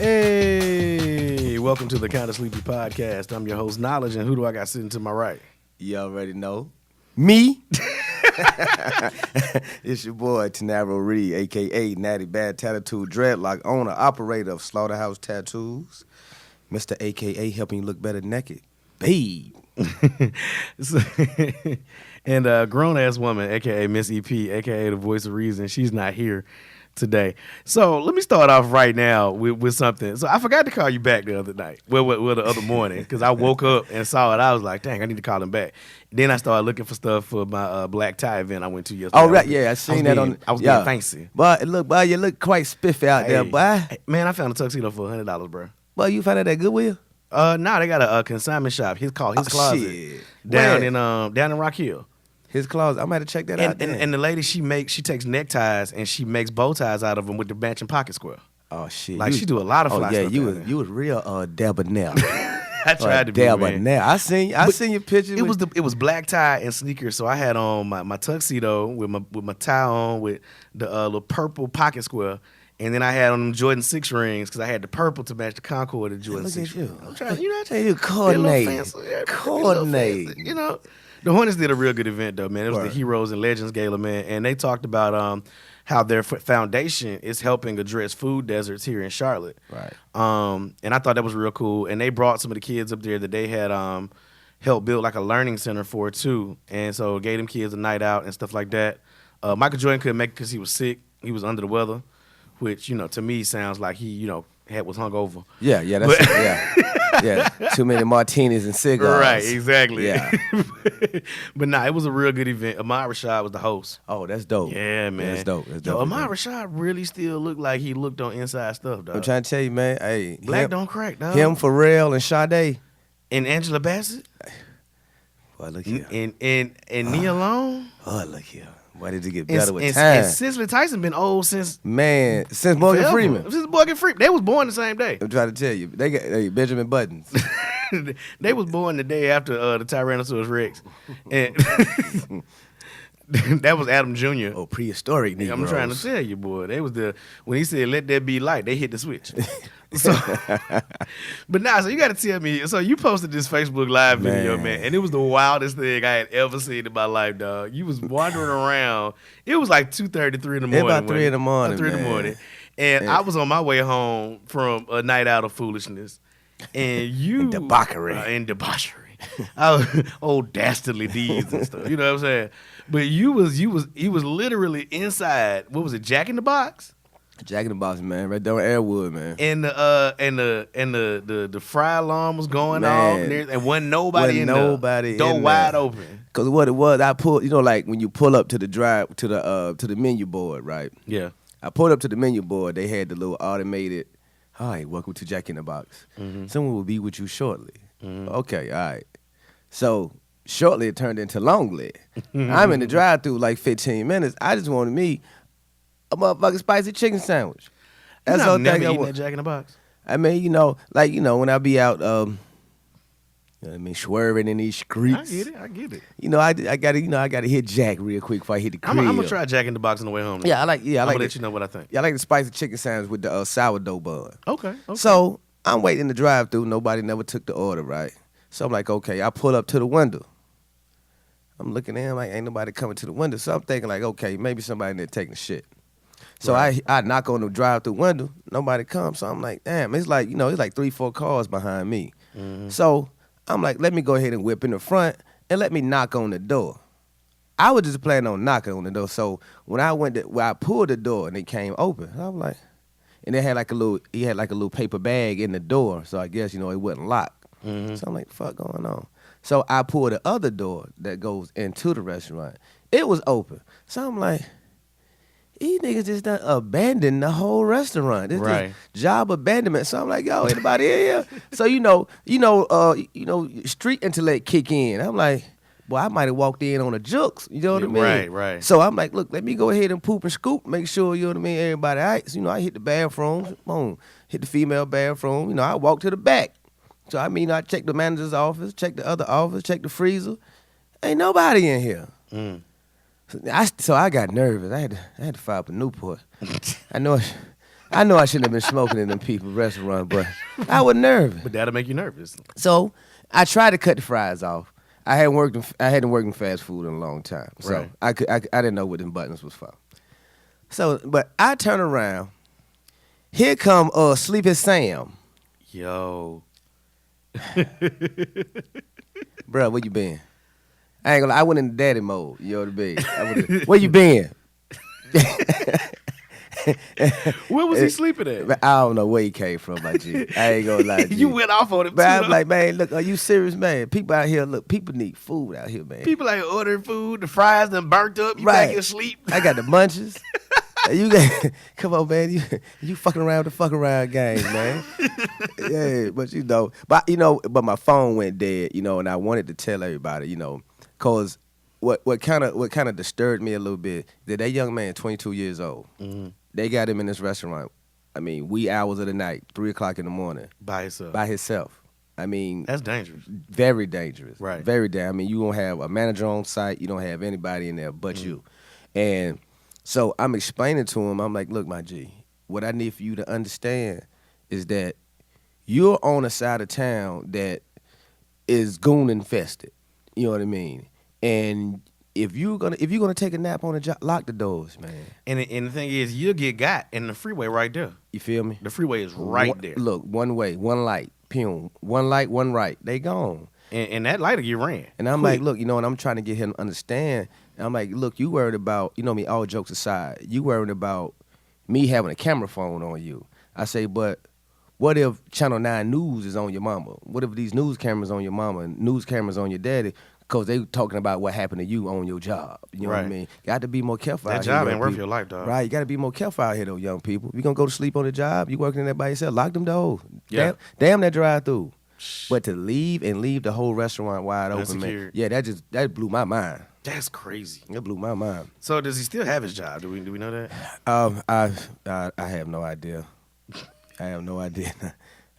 Hey, welcome to the Kinda Sleepy Podcast. I'm your host, Knowledge, and who do I got sitting to my right? You already know. Me. It's your boy, KNWLDG, a.k.a. Natty, Bad Tattoo, Dreadlock, owner, operator of Slaughterhouse Tattoos. Mr. a.k.a. helping you look better naked. Babe. And a grown-ass woman, a.k.a. Miss EP, a.k.a. the voice of reason. She's not here today. So let me start off right now with something. So I forgot to call you back the other night. Well, the other morning, because I woke up and saw it. I was like, dang, I need to call him back. Then I started looking for stuff for my black tie event I went to yesterday. Oh, right, yeah, I seen that on. I was being fancy. But look, boy, you look quite spiffy out there, boy. Man, I found a tuxedo for $100, bro. Boy, you found it at Goodwill? Nah, they got a consignment shop. His closet shit. down in Rock Hill. His closet. I'm gonna have to check that out. And the lady she takes neckties and she makes bow ties out of them with the matching pocket square. Oh shit! Like she do a lot of fly stuff. You was real debonair. I tried to be debonair. I seen your picture. It was black tie and sneakers. So I had on my tuxedo with my tie on with the little purple pocket square. And then I had on them Jordan 6 rings because I had the purple to match the Concord of Jordan 6 rings. I'm trying, you coordinate. Coordinate. You know, the Hornets did a real good event, though, man. It was the Heroes and Legends Gala, man. And they talked about how their foundation is helping address food deserts here in Charlotte. Right. And I thought that was real cool. And they brought some of the kids up there that they had helped build like a learning center for, too. And so gave them kids a night out and stuff like that. Michael Jordan couldn't make it because he was sick. He was under the weather. Which, to me sounds like he, was hungover. Yeah, yeah. Too many martinis and cigars. Right, exactly. Yeah. But it was a real good event. Ahmad Rashad was the host. Oh, that's dope. Yeah, man. That's dope. Ahmad Rashad really still looked like he looked on Inside Stuff, dog. I'm trying to tell you, man. Hey, Black don't crack, dog. Him, Pharrell, and Sade. And Angela Bassett. Boy, look here. And Nia Long. Oh, look here. Why did you get better with time? And Cicely Tyson been old since Morgan Freeman. Since Morgan Freeman. They was born the same day. I'm trying to tell you. They got Benjamin Buttons. They was born the day after the Tyrannosaurus Rex. And that was Adam Jr. Oh, prehistoric Negroes. I'm trying to tell you, boy. They was when he said let there be light, they hit the switch. So, but so you got to tell me. So you posted this Facebook Live video, man, and it was the wildest thing I had ever seen in my life, dog. You was wandering around. It was like 2:30, 3 in the morning. About 3 in the morning, 3 in the morning. And I was on my way home from a night out of foolishness, and you and debauchery. Old dastardly deeds and stuff. You know what I'm saying? But you was literally inside. What was it? Jack in the Box. Jack in the Box, man, right there on Airwood, man. And the fry alarm was going off, and wasn't nobody in the door wide open. Cause what it was, I pulled, like when you pull up to the drive to the menu board, right? Yeah. I pulled up to the menu board. They had the little automated. Hi, welcome to Jack in the Box. Mm-hmm. Someone will be with you shortly. Mm-hmm. Okay, all right. So shortly it turned into longly. I'm in the drive-thru like 15 minutes. I just wanted me a motherfucking spicy chicken sandwich. That's all. Never eating that Jack in the Box. I mean, when I be out, swerving in these streets. I get it. I gotta hit Jack real quick before I hit the crib. I'm gonna try Jack in the Box on the way home. Yeah, I like. I'm gonna let you know what I think. Yeah, I like the spicy chicken sandwich with the sourdough bun. Okay. So I'm waiting in the drive-thru. Nobody never took the order, right? So I'm like, okay, I pull up to the window. I'm looking at him like, ain't nobody coming to the window. So I'm thinking like, okay, maybe somebody in there taking shit. So I knock on the drive-thru window. Nobody comes. So I'm like, damn, it's like 3-4 cars behind me. Mm-hmm. So I'm like, let me go ahead and whip in the front and let me knock on the door. I was just planning on knocking on the door. So when I pulled the door and it came open, I'm like, and he had like a little paper bag in the door. So I guess, it wasn't locked. Mm-hmm. So I'm like, fuck going on? So I pulled the other door that goes into the restaurant. It was open. So I'm like, these niggas just done abandoned the whole restaurant. This is job abandonment. So I'm like, yo, anybody in here? So street intellect kick in. I'm like, well, I might have walked in on a jukes. You know what I mean? Right. So I'm like, look, let me go ahead and poop and scoop, make sure, you know what I mean, everybody all right. So, I hit the bathroom, boom, hit the female bathroom. I walked to the back. So, I checked the manager's office, checked the other office, checked the freezer. Ain't nobody in here. So I got nervous. I had to file for Newport. I know I know I shouldn't have been smoking in them people's restaurant, but I was nervous. But that'll make you nervous. So I tried to cut the fries off. I hadn't worked in fast food in a long time, so Right. I didn't know what them buttons was for. So, but I turn around. Here come Sleepy Sam. Yo. Bro, where you been? I ain't gonna lie, I went in daddy mode. You know what I mean? Where you been? Where was he sleeping at? I don't know where he came from, my G. I ain't gonna lie, G. You went off on it, But too, I'm though. like, man, look, are you serious, man? People out here, look, people need food out here, man. People like ordering food, the fries done burnt up, you Right. back in sleep. I got the munches. You got, come on, man. You fucking around with the fuck around game, man. Yeah, but my phone went dead, and I wanted to tell everybody, cause what kind of disturbed me a little bit that young man, 22 years old, they got him in this restaurant. I mean, wee hours of the night, 3:00 in the morning, By himself. by himself. I mean, That's dangerous. very dangerous. Right. Very dangerous. I mean, you don't have a manager on site. You don't have anybody in there but you. And so I'm explaining to him, I'm like, look, my G, what I need for you to understand is that you're on a side of town that is goon infested. You know what I mean? And if you're gonna take a nap on the job, lock the doors, man. And the thing is, you'll get got in the freeway right there. You feel me? The freeway is right there. Look, one way, one light, pew. One light, one right. They gone. And that light will get ran. And I'm quick. like, look, and I'm trying to get him to understand. And I'm like, look, you worried about, me, all jokes aside, you worried about me having a camera phone on you. I say, but what if Channel 9 News is on your mama? What if these news cameras on your mama and news cameras on your daddy? Because they talking about what happened to you on your job. You know what I Right. mean? Got to be more careful That out job here, ain't young worth people. your life, dog. Right, you got to be more careful out here, though, young people. If you going to go to sleep on the job, you working in there by yourself, lock them doors. Yeah. Damn that drive-through. But to leave the whole restaurant wide open, man. Unsecured. Yeah, that blew my mind. That's crazy. It blew my mind. So does he still have his job? Do we know that? I have no idea. I have no idea.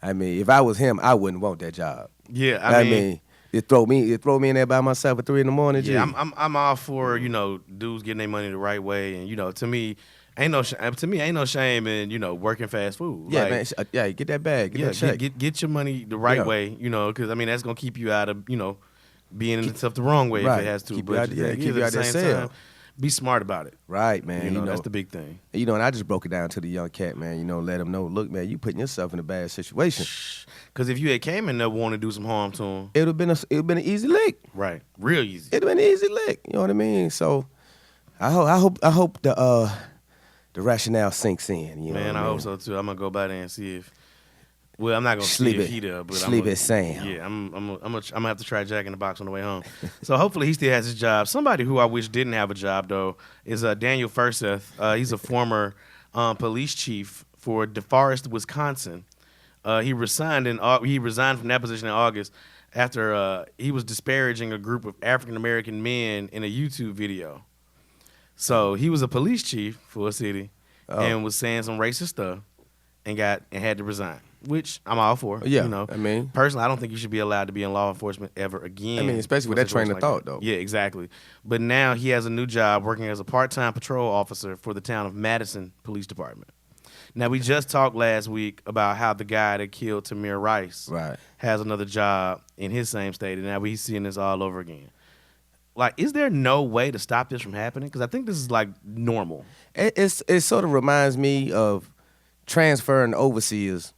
I mean, if I was him, I wouldn't want that job. Yeah, I mean, it throw me in there by myself at 3 a.m. G. yeah, I'm all for dudes getting their money the right way, and to me ain't no shame in working fast food. Yeah, Like, man. Yeah, get that bag. Get that check. get your money the right Yeah. way, because that's gonna keep you out of being in stuff the wrong way if Right. it has to. Keep but you out- the yeah, thing keep is, you at out the that same cell. time, be smart about it. Right, man. That's the big thing. And I just broke it down to the young cat, man. Let him know, look, man, you putting yourself in a bad situation. Because if you had came in there wanting to do some harm to him, It would have been an easy lick. right, real easy. It'd have been an easy lick. You know what I mean? So I hope the rationale sinks in. You know Man, what I I mean? hope so too. I'm gonna go by there and see if. Well, I'm not gonna Sleep see if it. he there, but Sleep I'm it, Sam. Yeah, I'm gonna have to try Jack in the Box on the way home. So hopefully he still has his job. Somebody who I wish didn't have a job though is Daniel Furseth. He's a former police chief for DeForest, Wisconsin. He resigned from that position in August after he was disparaging a group of African American men in a YouTube video. So he was a police chief for a city and was saying some racist stuff and had to resign, which I'm all for. Yeah, I mean- personally, I don't think you should be allowed to be in law enforcement ever again. I mean, especially with in a that train of situation thought, like that. though. Yeah, exactly. But now he has a new job working as a part-time patrol officer for the town of Madison Police Department. Now, we just talked last week about how the guy that killed Tamir Rice Right. has another job in his same state, and now we're seeing this all over again. Like, is there no way to stop this from happening? Because I think this is, like, normal. It sort of reminds me of transferring overseers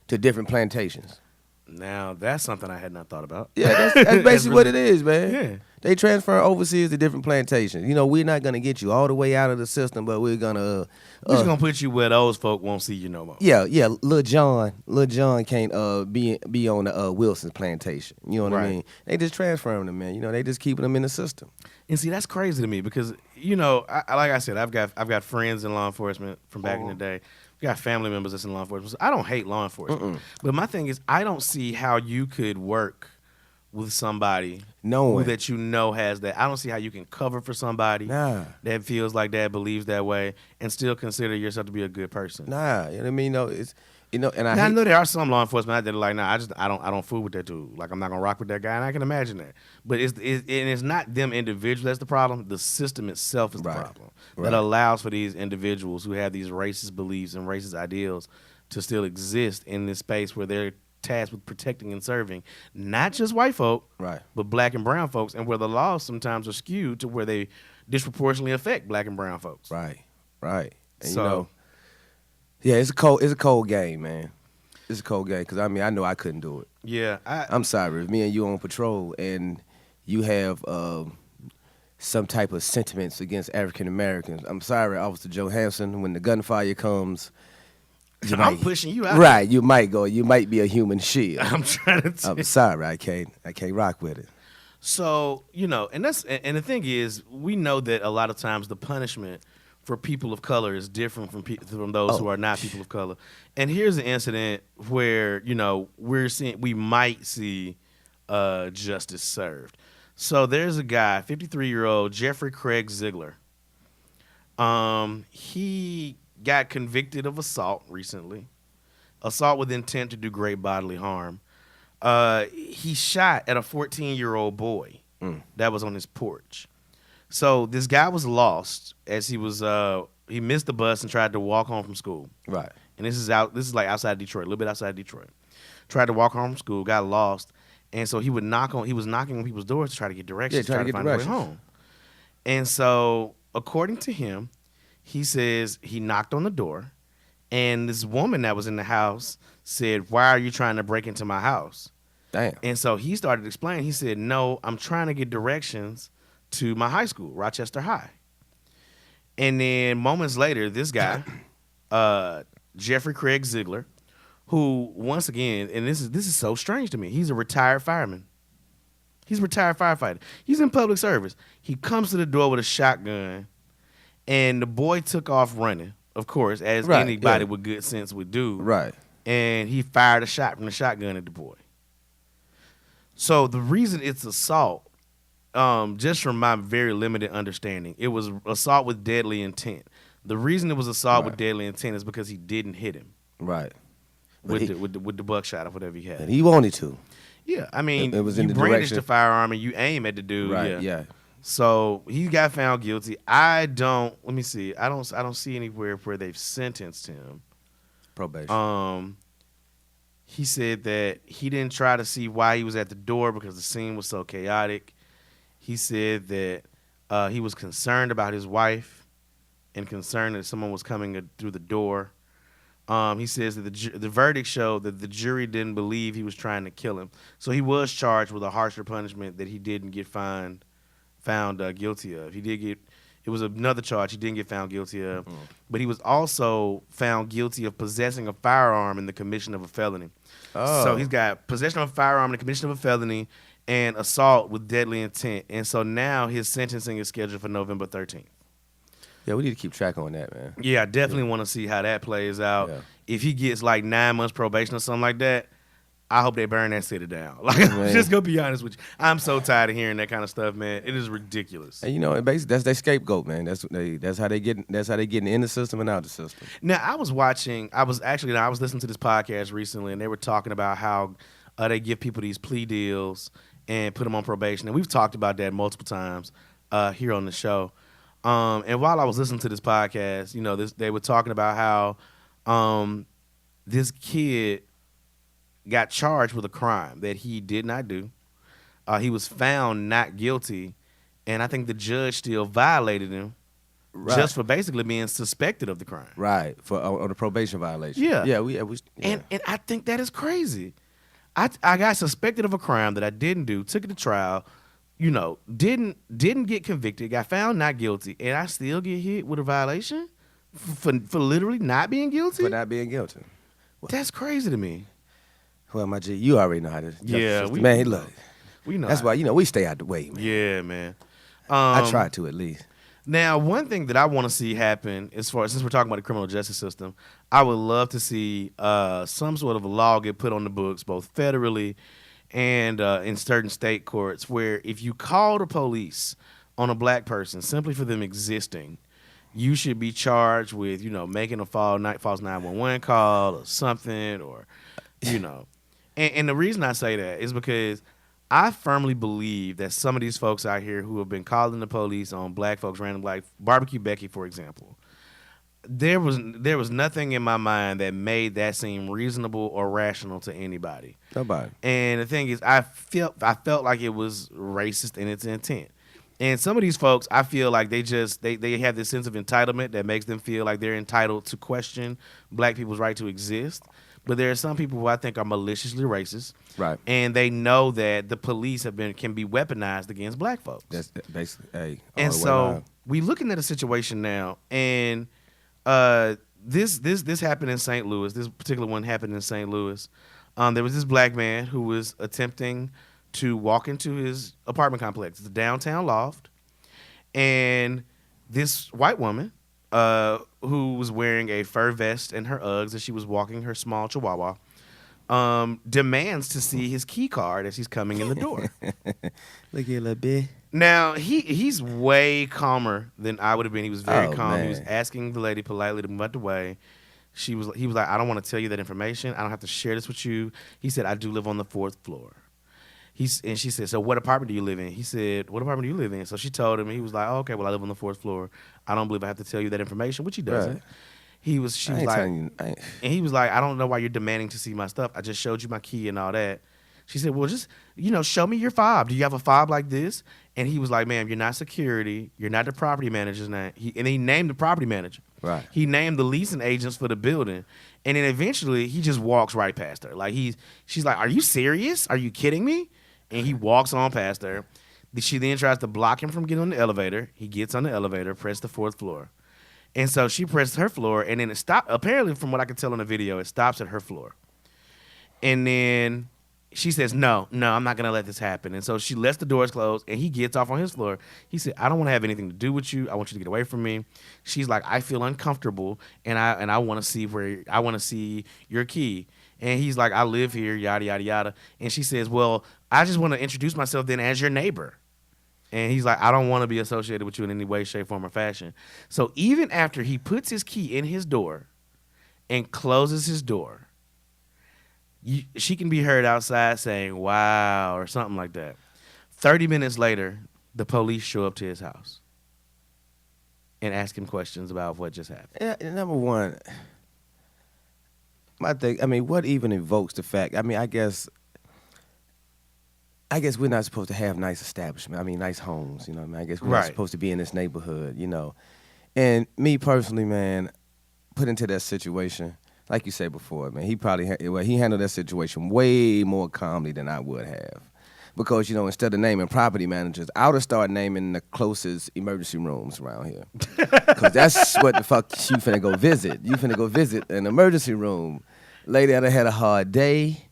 to different plantations. Now, that's something I had not thought about. Yeah, that's basically what it is, man. Yeah. They transfer overseas to different plantations. We're not gonna get you all the way out of the system, but we're gonna. We're just going to put you where those folk won't see you no more. Yeah. Lil John can't be on the Wilson's plantation. You know what I Right. mean? They just transferring them, man. They just keeping them in the system. And see, that's crazy to me because, like I said, I've got friends in law enforcement from back in the day. I've got family members that's in law enforcement. So I don't hate law enforcement. But my thing is, I don't see how you could work with somebody Knowing. that has that. I don't see how you can cover for somebody Nah. that feels like that, believes that way, and still consider yourself to be a good person. Nah, you know what I mean? No, You know, and Now, I know there are some law enforcement out there that are like, nah, I don't fool with that dude. Like, I'm not gonna rock with that guy, and I can imagine that. But it's not them individuals that's the problem. The system itself is the problem that allows for these individuals who have these racist beliefs and racist ideals to still exist in this space where they're tasked with protecting and serving not just white folk, but black and brown folks, and where the laws sometimes are skewed to where they disproportionately affect black and brown folks. Right. And So, you know, yeah, it's a cold game, man. It's a cold game because I mean I know I couldn't do it. Yeah, I'm sorry if me and you on patrol and you have some type of sentiments against African Americans. I'm sorry, Officer Johansson. When the gunfire comes, I'm pushing you out. Right, you might go. You might be a human shield. I'm trying to. I'm sorry, I can't rock with it. So and the thing is, we know that a lot of times the punishment for people of color is different from those who are not people of color. And here's an incident where we might see justice served. So there's a guy, 53-year-old Jeffrey Craig Ziegler. He got convicted of assault recently, assault with intent to do great bodily harm. He shot at a 14-year-old boy that was on his porch. So this guy was lost as he missed the bus and tried to walk home from school. Right. And this is like outside Detroit, a little bit outside Detroit. Tried to walk home from school, got lost, and so he was knocking on people's doors to try to get directions, try to find his way home. And so, according to him, he says he knocked on the door, and this woman that was in the house said, "Why are you trying to break into my house?" Damn. And so he started explaining. He said, "No, I'm trying to get directions to my high school, Rochester High." And then moments later, this guy, Jeffrey Craig Ziegler, who once again, and this is so strange to me, he's a retired fireman. He's a retired firefighter. He's in public service. He comes to the door with a shotgun, and the boy took off running, of course, as anybody with good sense would do. Right. And he fired a shot from the shotgun at the boy. So the reason it's assault, just from my very limited understanding, it was assault with deadly intent. The reason it was assault with deadly intent is because he didn't hit him. Right. With the buckshot or whatever he had. And he wanted to. Yeah, I mean, it was in you the brandish direction. the firearm and you aim at the dude. Right. Yeah. So he got found guilty. Let me see. I don't see anywhere where they've sentenced him. Probation. He said that he didn't try to see why he was at the door because the scene was so chaotic. He said that he was concerned about his wife and concerned that someone was coming through the door. He says that the verdict showed that the jury didn't believe he was trying to kill him. So he was charged with a harsher punishment that he didn't get found guilty of. It was another charge he didn't get found guilty of, but he was also found guilty of possessing a firearm in the commission of a felony. Oh. So he's got possession of a firearm in the commission of a felony and assault with deadly intent. And so now his sentencing is scheduled for November 13th. Yeah, we need to keep track on that, man. Yeah, I definitely want to see how that plays out. Yeah. If he gets like 9 months probation or something like that, I hope they burn that city down. Like, I'm just gonna be honest with you. I'm so tired of hearing that kind of stuff, man. It is ridiculous. And basically that's their scapegoat, man. That's how they getting in the system and out the system. Now I was listening to this podcast recently, and they were talking about how they give people these plea deals and put them on probation, and we've talked about that multiple times here on the show. And while I was listening to this podcast, they were talking about how this kid got charged with a crime that he did not do. He was found not guilty, and I think the judge still violated him just for basically being suspected of the crime. Right, on a probation violation. Yeah. Yeah. And I think that is crazy. I got suspected of a crime that I didn't do, took it to trial, didn't get convicted, got found not guilty, and I still get hit with a violation for literally not being guilty? For not being guilty. That's crazy to me. Well, my G, you already know how to. Yeah, man. Look, we know. That's why we stay out the way, man. Yeah, man. I try to at least. Now, one thing that I want to see happen, since we're talking about the criminal justice system, I would love to see some sort of a law get put on the books, both federally and in certain state courts, where if you call the police on a black person simply for them existing, you should be charged with, making a false 911 call or something, or, you know. And the reason I say that is because I firmly believe that some of these folks out here who have been calling the police on black folks, random black, Barbecue Becky, for example, there was nothing in my mind that made that seem reasonable or rational to anybody. Nobody. And the thing is, I felt like it was racist in its intent. And some of these folks, I feel like they have this sense of entitlement that makes them feel like they're entitled to question black people's right to exist. But there are some people who I think are maliciously racist, right? And they know that the police can be weaponized against black folks. That's basically, and so we looking at a situation now, and this happened in St. Louis. This particular one happened in St. Louis. There was this black man who was attempting to walk into his apartment complex, the downtown loft, and this white woman, who was wearing a fur vest and her Uggs, and she was walking her small chihuahua, demands to see his key card as he's coming in the door. Look here, little bit. Now, he's way calmer than I would have been. He was very calm. Man. He was asking the lady politely to move out the way. He was like, I don't want to tell you that information. I don't have to share this with you. He said, I do live on the 4th floor. And she said, so what apartment do you live in? He said, what apartment do you live in? So she told him, and he was like, oh, okay, well, I live on the 4th floor. I don't believe I have to tell you that information, which he doesn't. Right. She was like, and he was like, I don't know why you're demanding to see my stuff. I just showed you my key and all that. She said, well, just, show me your fob. Do you have a fob like this? And he was like, ma'am, you're not security. You're not the property manager's name. And he named the property manager. Right. He named the leasing agents for the building. And then eventually he just walks right past her. Like she's like, are you serious? Are you kidding me? And he walks on past her. She then tries to block him from getting on the elevator. He gets on the elevator, press the 4th floor. And so she pressed her floor, and then it stopped. Apparently, from what I could tell on the video, it stops at her floor. And then she says, no, I'm not going to let this happen. And so she lets the doors close, and he gets off on his floor. He said, I don't want to have anything to do with you. I want you to get away from me. She's like, I feel uncomfortable, and I want to see your key. And he's like, I live here, yada, yada, yada. And she says, well, I just want to introduce myself then as your neighbor. And he's like, I don't want to be associated with you in any way, shape, form, or fashion. So even after he puts his key in his door and closes his door, she can be heard outside saying, wow, or something like that. 30 minutes later, the police show up to his house and ask him questions about what just happened. Yeah, number one, my thing, what even evokes the fact? I guess we're not supposed to have nice establishments. Nice homes. I guess we're not supposed to be in this neighborhood. And me personally, man, put into that situation, like you said before, man, he handled that situation way more calmly than I would have, because instead of naming property managers, I would have started naming the closest emergency rooms around here, because that's what the fuck you finna go visit. You finna go visit an emergency room. Lady that had a hard day,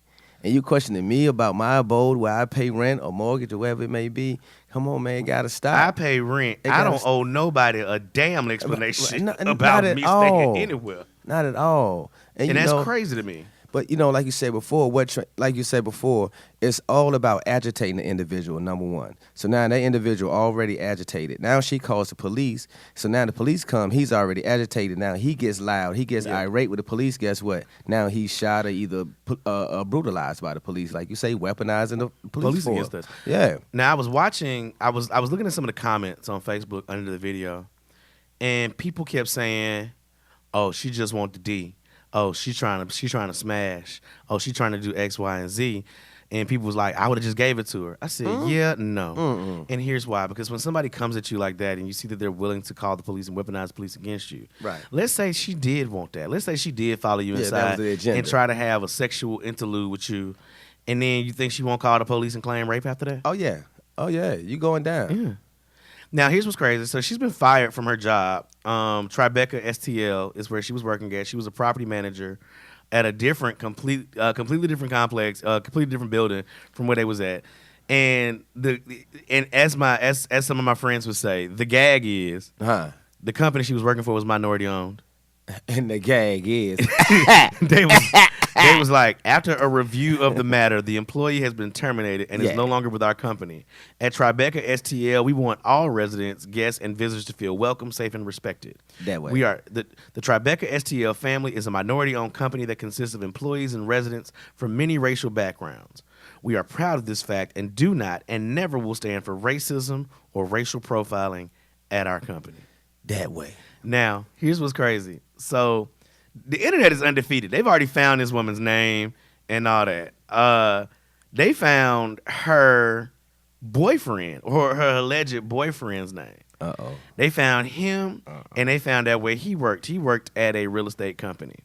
and you questioning me about my abode where I pay rent or mortgage or whatever it may be. Come on, man, gotta stop. I pay rent. I don't owe nobody a damn explanation about me staying anywhere. Not at all. And that's crazy to me. But like you said before, it's all about agitating the individual. Number one. So now that individual already agitated. Now she calls the police. So now the police come. He's already agitated. Now he gets loud. He gets irate with the police. Guess what? Now he's shot or either brutalized by the police, like you say, weaponizing the police force. Against us. Yeah. Now I was looking at some of the comments on Facebook under the video, and people kept saying, "Oh, she just want the D. Oh, she's trying to smash. Oh, she's trying to do X, Y, and Z." And people was like, I would have just gave it to her. I said, yeah, no. Mm-mm. And here's why. Because when somebody comes at you like that and you see that they're willing to call the police and weaponize the police against you, right? Let's say she did want that. Let's say she did follow you inside and try to have a sexual interlude with you, and then you think she won't call the police and claim rape after that? Oh, yeah. You going down. Yeah. Now, here's what's crazy. So she's been fired from her job. Tribeca STL is where she was working at. She was a property manager at a completely different complex, completely different building from where they was at. And as some of my friends would say, the gag is the company she was working for was minority owned. And the gag is. They was like, after a review of the matter, the employee has been terminated and is no longer with our company. At Tribeca STL, we want all residents, guests, and visitors to feel welcome, safe, and respected. That way. We are the Tribeca STL family is a minority-owned company that consists of employees and residents from many racial backgrounds. We are proud of this fact and do not and never will stand for racism or racial profiling at our company. That way. Now, here's what's crazy. So, the internet is undefeated. They've already found this woman's name and all that. They found her boyfriend or her alleged boyfriend's name. Uh-oh. They found him, and they found out where he worked. He worked at a real estate company.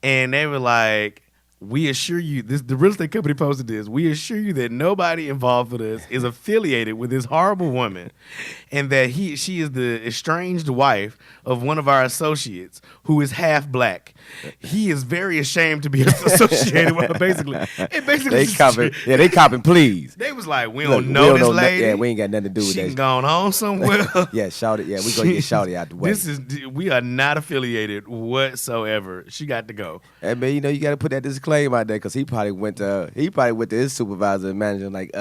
And they were like, we assure you, the real estate company posted this, we assure you that nobody involved with us is affiliated with this horrible woman and that she is the estranged wife of one of our associates who is half black. He is very ashamed to be associated with her, basically. And basically they copping, please. They was like, we don't know this lady. Yeah, we ain't got nothing to do with that. She gone on somewhere. Yeah, Shawty. Yeah, we gonna get Shawty out the way. We are not affiliated whatsoever. She got to go. Hey man, you got to put that disclaimer out there because he probably went to his supervisor and manager like,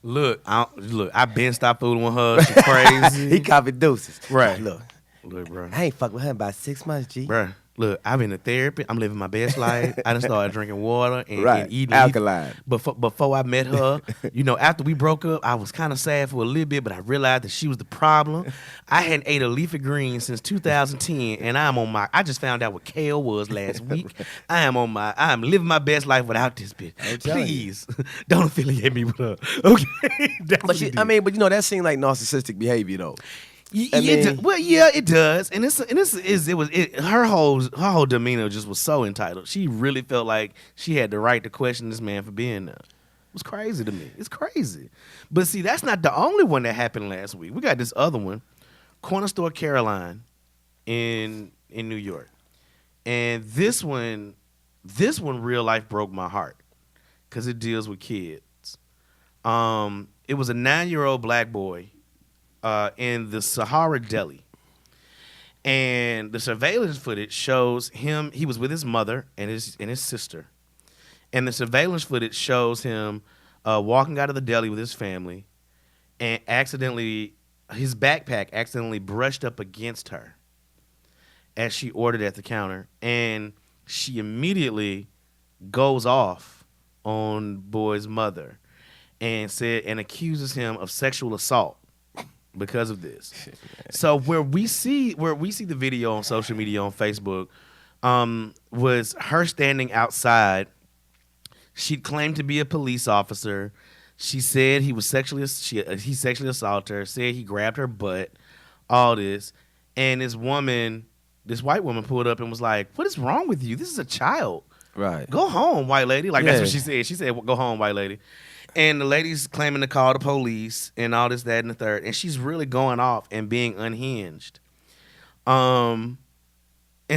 Look, I been stopped fooling with her. She crazy. He copied deuces. Right. Look, bro. I ain't fucked with her in about 6 months, G. Bro, look, I've been to therapy. I'm living my best life. I done started drinking water and eating alkaline. Before I met her, after we broke up, I was kind of sad for a little bit, but I realized that she was the problem. I hadn't ate a leafy green since 2010, and I just found out what kale was last week. I am living my best life without this bitch. Please, don't affiliate me with her. Okay? But that seemed like narcissistic behavior, though. It does, and her whole demeanor just was so entitled. She really felt like she had the right to question this man for being there. It was crazy to me. It's crazy, but see, that's not the only one that happened last week. We got this other one, Corner Store Caroline, in New York, and this one real life broke my heart because it deals with kids. It was a 9-year-old black boy. In the Sahara Deli. And the surveillance footage shows him, he was with his mother and his sister. And the surveillance footage shows him walking out of the deli with his family and his backpack accidentally brushed up against her as she ordered at the counter. And she immediately goes off on boy's mother and accuses him of sexual assault because of this. So where we see the video on social media on Facebook was her standing outside. She claimed to be a police officer. She said he sexually assaulted her, said he grabbed her butt, all this. And this white woman pulled up and was like, "What is wrong with you? This is a child. Right. Go home, white lady." That's what she said. She said, "Go home, white lady." And the lady's claiming to call the police and all this, that, and the third. And she's really going off and being unhinged. And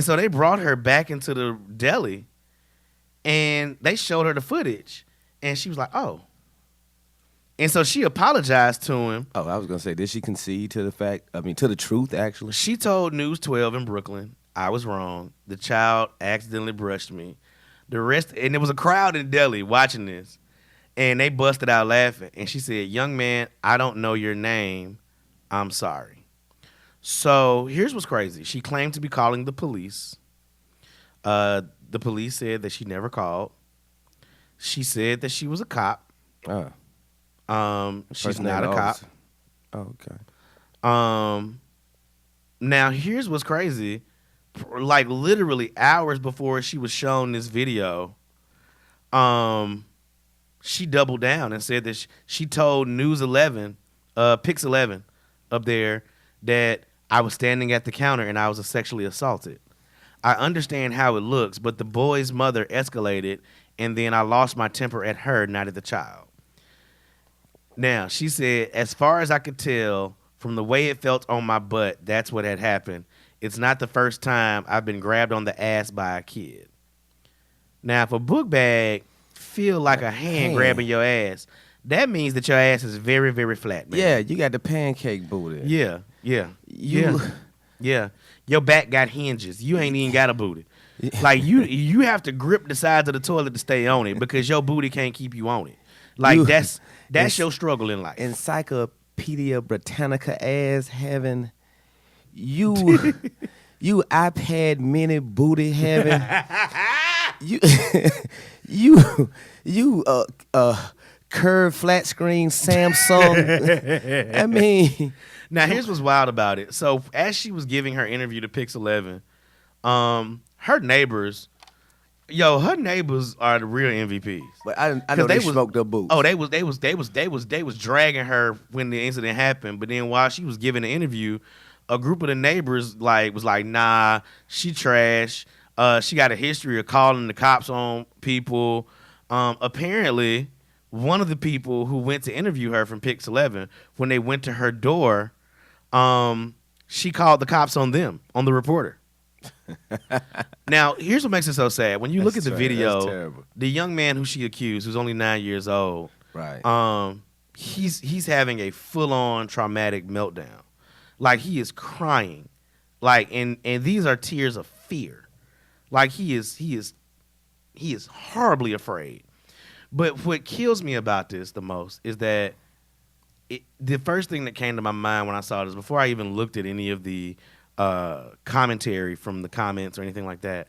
so they brought her back into the deli and they showed her the footage. And she was like, oh. And so she apologized to him. Oh, I was going to say, did she concede to the truth, actually? She told News 12 in Brooklyn, I was wrong. The child accidentally brushed me. And there was a crowd in the deli watching this. And they busted out laughing. And she said, "Young man, I don't know your name. I'm sorry." So here's what's crazy. She claimed to be calling the police. The police said that she never called. She said that she was a cop. She's not a cop. Oh, okay. Now, here's what's crazy. Like, literally hours before she was shown this video, she doubled down and said that she told News 11, Pix 11 up there that I was standing at the counter and I was sexually assaulted. I understand how it looks, but the boy's mother escalated and then I lost my temper at her, not at the child. Now, she said, as far as I could tell from the way it felt on my butt, that's what had happened. It's not the first time I've been grabbed on the ass by a kid. Now, if a book bag feel like a hand grabbing your ass, that means that your ass is very, very flat, man. Yeah, you got the pancake booty. Yeah. Yeah. Your back got hinges. You ain't even got a booty. Like you have to grip the sides of the toilet to stay on it because your booty can't keep you on it. Like You- that's it's- your struggle in life. Encyclopedia Britannica ass having you you iPad mini booty having you you curved flat screen Samsung. I mean, Now here's what's wild about it. So as she was giving her interview to Pix 11, her neighbors, her neighbors are the real MVPs. but I know 'Cause they was- smoked their boots. Oh, they was dragging her when the incident happened. But then while she was giving the interview, a group of the neighbors was like, nah, she trash. She got a history of calling the cops on people. Apparently, one of the people who went to interview her from Pix 11, when they went to her door, she called the cops on them, on the reporter. Now, here's what makes it so sad. When you look at the That's right. That's video, terrible. the young man who she accused, who's only 9 years old, Right. he's having a full-on traumatic meltdown. Like he is crying. Like and these are tears of fear. Like he is horribly afraid. But what kills me about this the most is that the first thing that came to my mind when I saw this, before I even looked at any of the commentary from the comments or anything like that,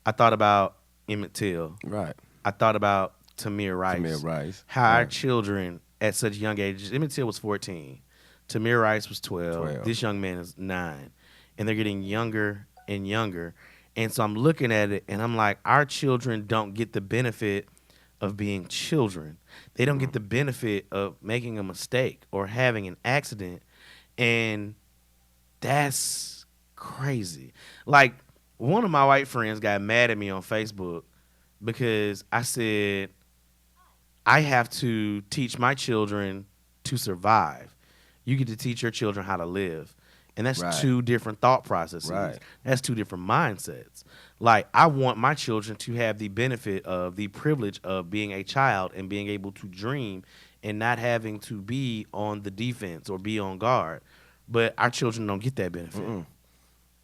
I thought about Emmett Till. Right. I thought about Tamir Rice. Tamir Rice. How our Right. children at such young ages, Emmett Till was 14. Tamir Rice was 12. This young man is 9. And they're getting younger and younger. And so I'm looking at it and I'm like, our children don't get the benefit of being children. They don't get the benefit of making a mistake or having an accident. And that's crazy. Like, one of my white friends got mad at me on Facebook because I said, I have to teach my children to survive. You get to teach your children how to live. And that's Right. two different thought processes. Right. That's two different mindsets. Like, I want my children to have the benefit of the privilege of being a child and being able to dream and not having to be on the defense or be on guard. But our children don't get that benefit.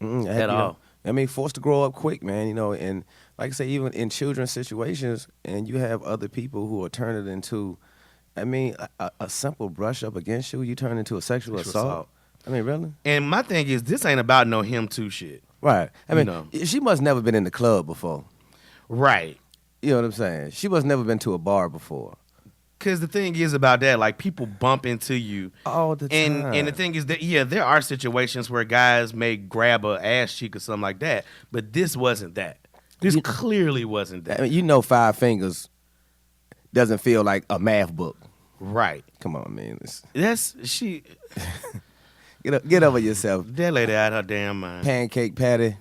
At all. I mean, forced to grow up quick, man. And like I say, even in children's situations, and you have other people who are turning it into, I mean, a simple brush up against you, you turn into a sexual assault. I mean, really? And my thing is, this ain't about no him too shit. Right. I mean, know. she must never been in the club before. Right. You know what I'm saying? She must never been to a bar before. Because the thing is about that, like, people bump into you. All the time. And the thing is that, yeah, there are situations where guys may grab a ass cheek or something like that, but this wasn't that. This clearly wasn't that. I mean, 5 fingers doesn't feel like a math book. Right. Come on, man. Get over yourself. That lady out her damn mind. Pancake Patty.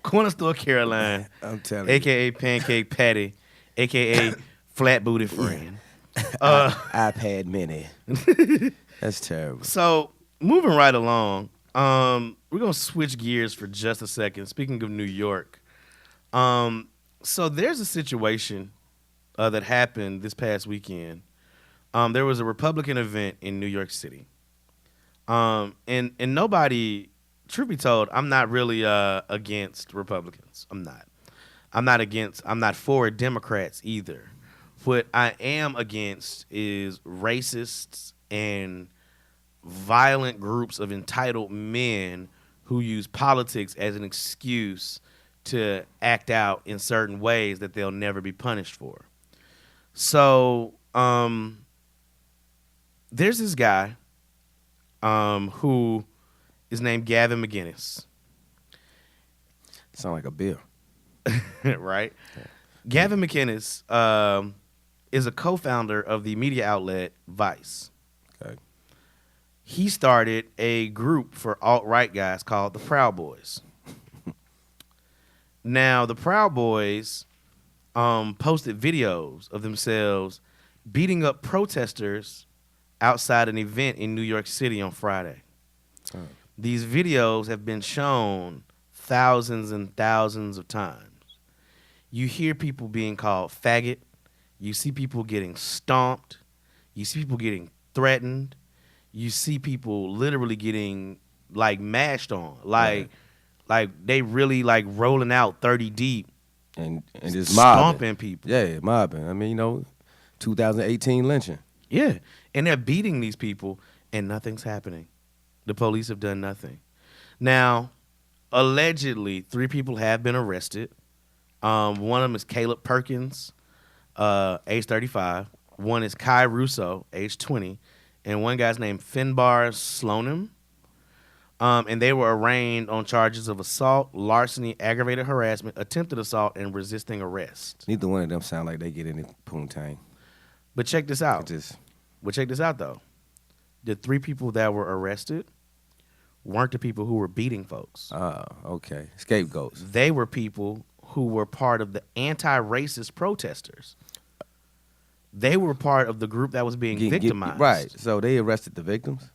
Corner Store Caroline, I'm telling you. a.k.a. Pancake Patty, a.k.a. Flat Booty Friend. iPad mini. That's terrible. So, moving right along, we're going to switch gears for just a second. Speaking of New York, so there's a situation that happened this past weekend. There was a Republican event in New York City. And nobody, truth be told, I'm not really against Republicans. I'm not. I'm not for Democrats either. What I am against is racists and violent groups of entitled men who use politics as an excuse to act out in certain ways that they'll never be punished for. So there's this guy who is named Gavin McInnes. Sound like a beer. Right? Gavin McInnes is a co-founder of the media outlet Vice. Okay. He started a group for alt-right guys called the Proud Boys. Now, the Proud Boys posted videos of themselves beating up protesters outside an event in New York City on Friday. Oh. These videos have been shown thousands and thousands of times. You hear people being called faggot. You see people getting stomped. You see people getting threatened. You see people literally getting like mashed on, like they really like rolling out 30 deep and just mobbing. stomping people. Yeah, mobbing. I mean, 2018 lynching. Yeah, and they're beating these people, and nothing's happening. The police have done nothing. Now, allegedly, 3 people have been arrested. One of them is Caleb Perkins, age 35. One is Kai Russo, age 20. And one guy's named Finbar Slonim. And they were arraigned on charges of assault, larceny, aggravated harassment, attempted assault, and resisting arrest. Neither one of them sound like they get any poontang. But check this out. Check this out, though. The 3 people that were arrested weren't the people who were beating folks. Oh, okay. Scapegoats. They were people who were part of the anti-racist protesters. They were part of the group that was being victimized. Right. So they arrested the victims?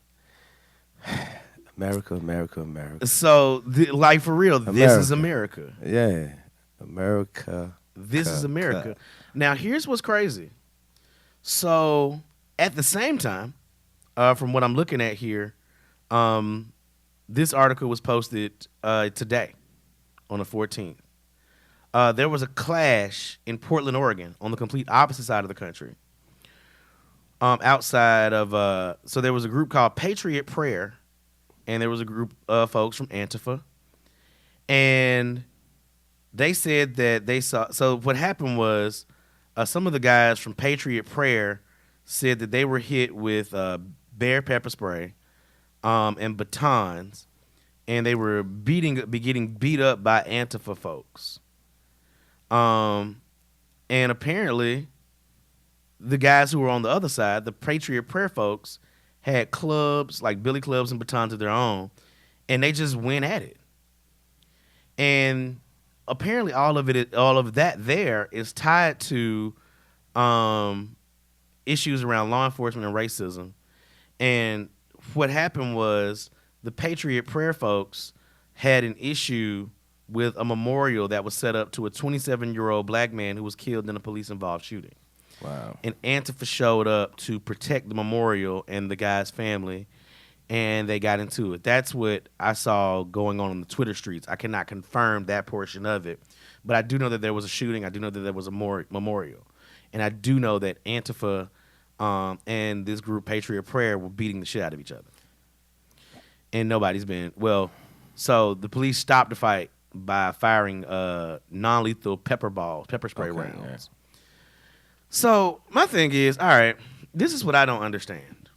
America, America, America. So, like, for real, this is America. Yeah. America. This is America. Now, here's what's crazy. So, at the same time, from what I'm looking at here, this article was posted today on the 14th. There was a clash in Portland, Oregon, on the complete opposite side of the country. Outside of, so there was a group called Patriot Prayer, and there was a group of folks from Antifa. And they said that they saw, so what happened was some of the guys from Patriot Prayer said that they were hit with bear pepper spray and batons, and they were getting beat up by Antifa folks. And apparently, the guys who were on the other side, the Patriot Prayer folks, had clubs, like billy clubs and batons of their own, and they just went at it. And apparently, all of that there is tied to issues around law enforcement and racism. And what happened was the Patriot Prayer folks had an issue with a memorial that was set up to a 27-year-old black man who was killed in a police-involved shooting. Wow. And Antifa showed up to protect the memorial and the guy's family, and they got into it. That's what I saw going on the Twitter streets. I cannot confirm that portion of it, but I do know that there was a shooting. I do know that there was a memorial. And I do know that Antifa and this group, Patriot Prayer, were beating the shit out of each other. And nobody's been, so the police stopped the fight by firing non-lethal pepper spray rounds. Yeah. So my thing is, all right, this is what I don't understand.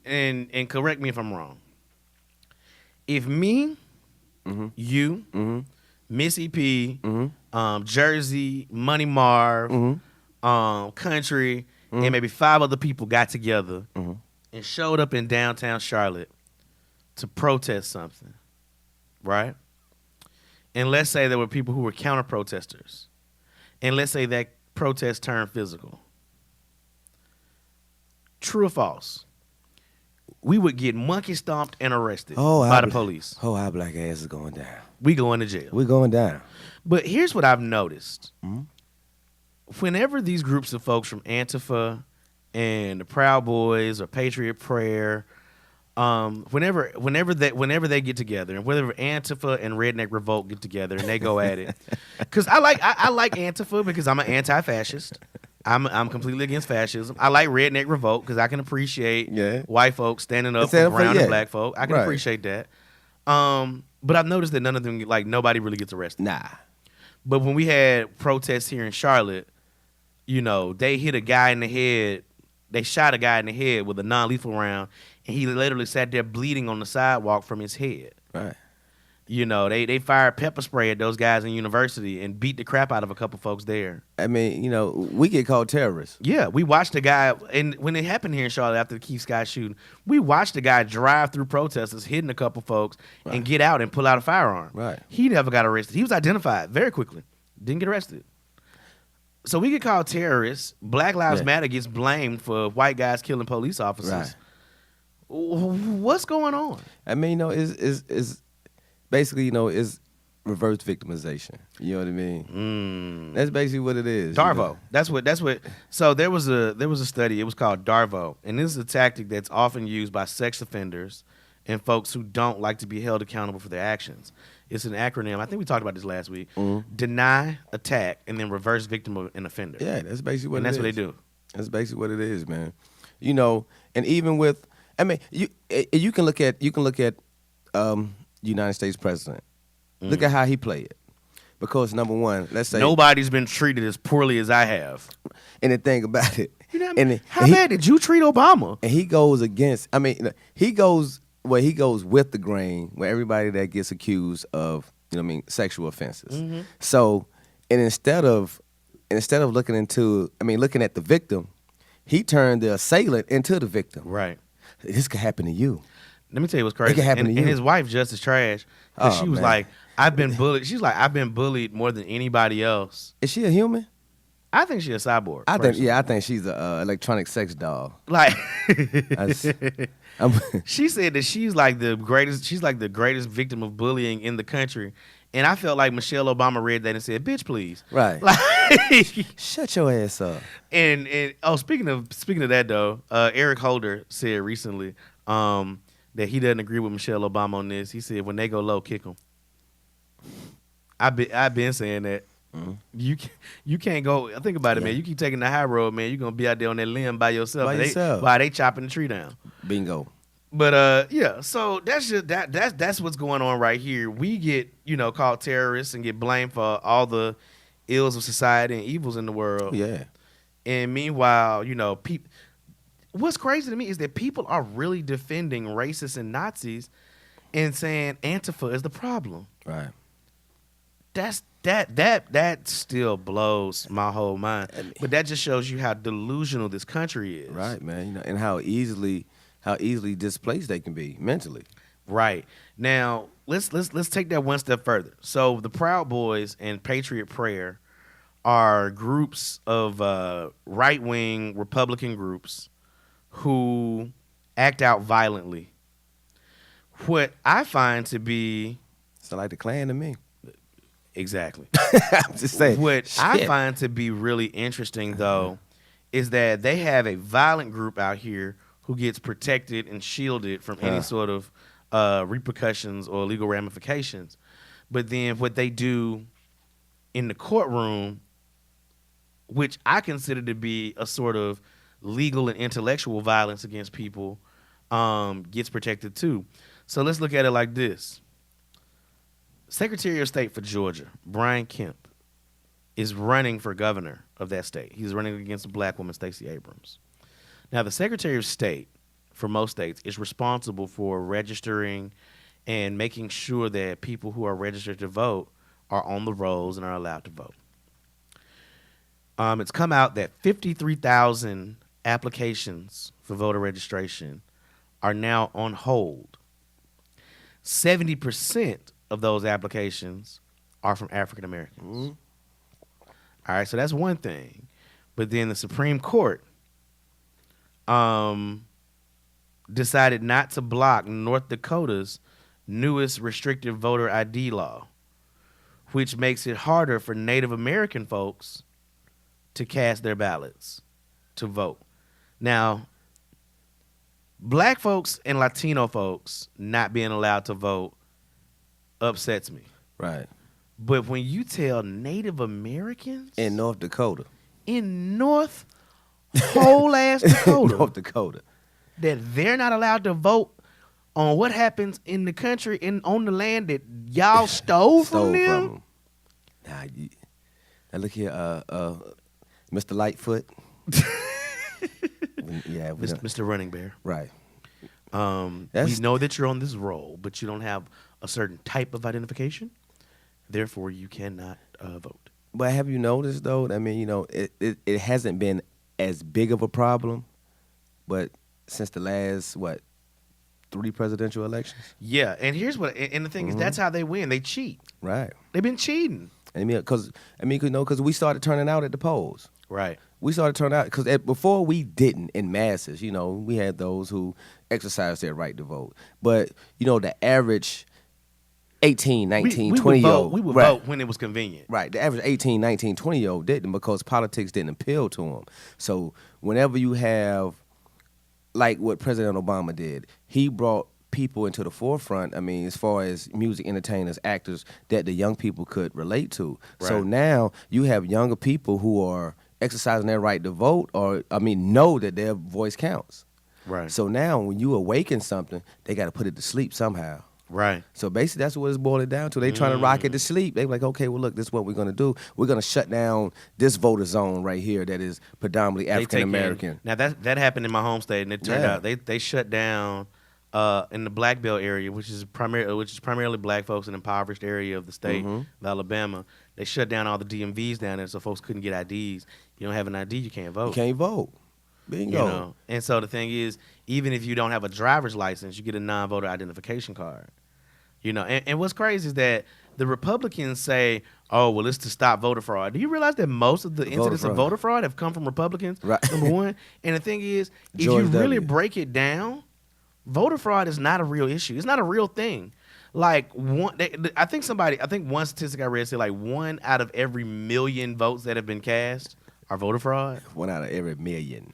And correct me if I'm wrong. If me, you, Miss EP, Jersey, Money Marv, Country, and maybe 5 other people got together and showed up in downtown Charlotte to protest something, right? And let's say there were people who were counter-protesters. And let's say that protest turned physical. True or false? We would get monkey stomped and arrested by the police. Oh, our black ass is going down. We going to jail. We're going down. But here's what I've noticed. Whenever these groups of folks from Antifa and the Proud Boys or Patriot Prayer, whenever they get together, and whenever Antifa and Redneck Revolt get together and they go at it, because I like Antifa because I'm an anti-fascist. I'm completely against fascism. I like Redneck Revolt because I can appreciate white folks standing up for brown and black folk. I can appreciate that. But I've noticed that none of them, like, nobody really gets arrested. Nah. But when we had protests here in Charlotte, they hit a guy in the head. They shot a guy in the head with a non-lethal round, and he literally sat there bleeding on the sidewalk from his head. Right. They fired pepper spray at those guys in university and beat the crap out of a couple folks there. I mean, we get called terrorists. Yeah, we watched a guy, and when it happened here in Charlotte after the Keith Scott shooting, we watched a guy drive through protesters, hitting a couple folks, and get out and pull out a firearm. Right. He never got arrested. He was identified very quickly. Didn't get arrested. So we get called terrorists. Black Lives Matter gets blamed for white guys killing police officers. Right. What's going on? I mean, is basically, is reverse victimization. You know what I mean? That's basically what it is. Darvo. That's what. So there was a study. It was called Darvo, and this is a tactic that's often used by sex offenders and folks who don't like to be held accountable for their actions. It's an acronym. I think we talked about this last week. Deny, attack, and then reverse victim of an offender. Yeah, that's basically what and it that's is. what they do. That's basically what it is, man. You know, and even with, I mean, you can look at United States president. Look at how he played it. Because number one, let's say nobody's been treated as poorly as I have. And the thing about it, you know what I mean? How bad did you treat Obama? And he goes against. I mean, he goes with the grain where everybody that gets accused of, you know what I mean, sexual offenses. So, and instead of looking at the victim, he turned the assailant into the victim. Right. This could happen to you. Let me tell you what's crazy. It could happen to you. And his wife just as trash. Because she was like, I've been bullied. She's like, I've been bullied more than anybody else. Is she a human? I think she's a cyborg. I think she's a electronic sex doll. Like, she said that she's like the greatest victim of bullying in the country. And I felt like Michelle Obama read that and said, "Bitch, please." Right. Like, shut your ass up. And speaking of that though, Eric Holder said recently that he doesn't agree with Michelle Obama on this. He said when they go low, kick them. I've been saying that. You can't go. Think about it, man. You keep taking the high road, man. You're gonna be out there on that limb by yourself. While they chopping the tree down. Bingo. But yeah, so that's just that's what's going on right here. We get called terrorists and get blamed for all the ills of society and evils in the world. Yeah. And meanwhile, people. What's crazy to me is that people are really defending racists and Nazis and saying Antifa is the problem. Right. That still blows my whole mind. But that just shows you how delusional this country is. Right, man. And how easily displaced they can be mentally. Right. Now, let's take that one step further. So the Proud Boys and Patriot Prayer are groups of right-wing Republican groups who act out violently. What I find to be... It's like the Klan to me. Exactly. I'm just saying. I find to be really interesting, though, is that they have a violent group out here who gets protected and shielded from any sort of repercussions or legal ramifications. But then what they do in the courtroom, which I consider to be a sort of legal and intellectual violence against people, gets protected too. So let's look at it like this. Secretary of State for Georgia, Brian Kemp, is running for governor of that state. He's running against a black woman, Stacey Abrams. Now, the Secretary of State for most states is responsible for registering and making sure that people who are registered to vote are on the rolls and are allowed to vote. It's come out that 53,000 applications for voter registration are now on hold. 70% of those applications are from African Americans. All right, so that's one thing. But then the Supreme Court decided not to block North Dakota's newest restrictive voter ID law, which makes it harder for Native American folks to cast their ballots, to vote. Now, black folks and Latino folks not being allowed to vote upsets me. Right. But when you tell Native Americans in North Dakota, whole ass Dakota, North Dakota, that they're not allowed to vote on what happens in the country and on the land that y'all stole from them. Now look here, Mr. Lightfoot. Yeah, Mr. Running Bear. Right. We know that you're on this roll, but you don't have a certain type of identification. Therefore, you cannot vote. But have you noticed, though? I mean, it hasn't been as big of a problem, but since the last, 3 presidential elections? Yeah, and here's and the thing is, that's how they win. They cheat. Right. They've been cheating. Because we started turning out at the polls. Right. We started turning out because before we didn't in masses. We had those who exercised their right to vote. But, the average 18, 19, 20-year-old. We would vote when it was convenient. Right. The average 18, 19, 20-year-old didn't because politics didn't appeal to them. So whenever you have, like what President Obama did, he brought people into the forefront. I mean, as far as music entertainers, actors that the young people could relate to. Right. So now you have younger people who are exercising their right to vote, or know that their voice counts. Right. So now when you awaken something, they got to put it to sleep somehow. Right. So basically, that's what it's boiling down to. They trying to rock it to sleep. They like, okay, well, look, this is what we're going to do. We're going to shut down this voter zone right here that is predominantly African American. Now that happened in my home state, and it turned out they shut down in the Black Belt area, which is primarily black folks in an impoverished area of the state of Alabama. They shut down all the DMVs down there, so folks couldn't get IDs. You don't have an ID, you can't vote. You can't vote. Bingo. You know? And so the thing is, even if you don't have a driver's license, you get a non-voter identification card. You know, and what's crazy is that the Republicans say, "Oh, well, it's to stop voter fraud." Do you realize that most of the incidents of voter fraud have come from Republicans? Right. Number one, and the thing is, if George you really W. break it down, voter fraud is not a real issue. It's not a real thing. Like I think one statistic I read said like 1 out of every million votes that have been cast are voter fraud. 1 out of every million.